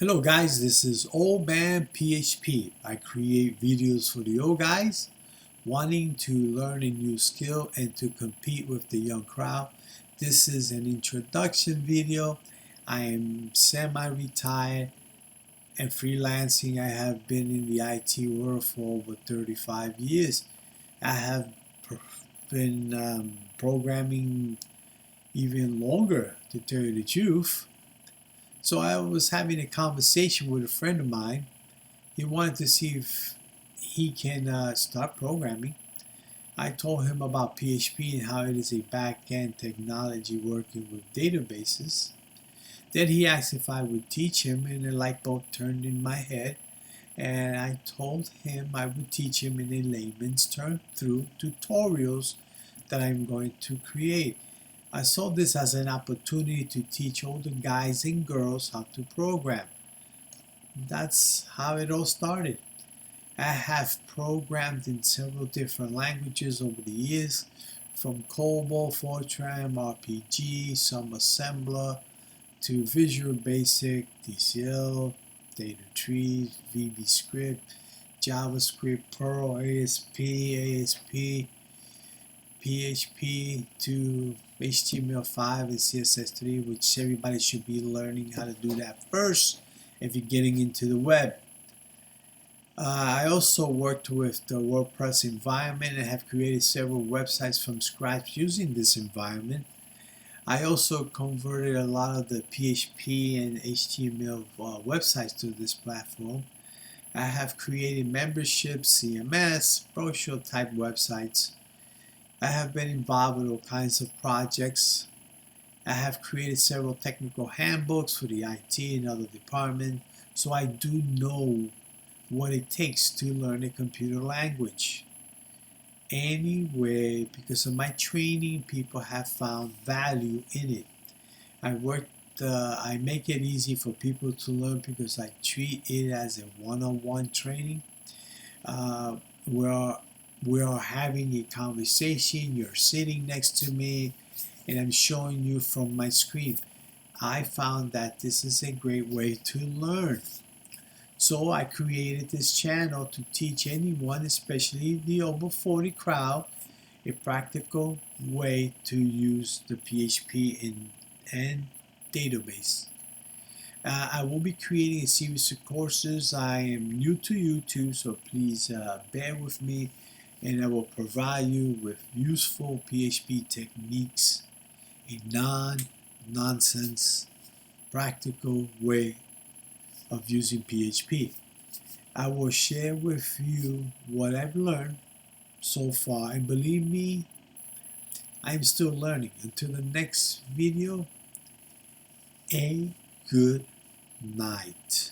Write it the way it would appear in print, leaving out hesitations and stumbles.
Hello guys, this is OldManPHP. I create videos for the old guys wanting to learn a new skill and to compete with the young crowd. This is an introduction video. I am semi-retired and freelancing. I have been in the IT world for over 35 years. I have been programming even longer, to tell you the truth. So I was having a conversation with a friend of mine. He wanted to see if he can start programming. I told him about PHP and how it is a back-end technology working with databases. Then he asked if I would teach him, and a light bulb turned in my head. And I told him I would teach him in a layman's term through tutorials that I'm going to create. I saw this as an opportunity to teach older guys and girls how to program. That's how it all started. I have programmed in several different languages over the years, from Cobol, Fortran, RPG, some assembler, to Visual Basic, DCL, Datatrieve, VBScript, Javascript, Perl, ASP, PHP, to HTML5 and CSS3, which everybody should be learning how to do that first if you're getting into the web. I also worked with the WordPress environment and have created several websites from scratch using this environment. I also converted a lot of the PHP and HTML websites to this platform. I have created memberships, CMS, brochure type websites. I have been involved with all kinds of projects. I have created several technical handbooks for the IT and other departments, so I do know what it takes to learn a computer language. Anyway, because of my training, people have found value in it. I make it easy for people to learn because I treat it as a one-on-one training. Where we are having a conversation, you're sitting next to me, and I'm showing you from my screen. I found that this is a great way to learn. So I created this channel to teach anyone, especially the over 40 crowd, a practical way to use the PHP and database. I will be creating a series of courses. I am new to YouTube, so please bear with me, and I will provide you with useful PHP techniques, a non-nonsense, practical way of using PHP. I will share with you what I've learned so far, and believe me, I'm still learning. Until the next video, a good night.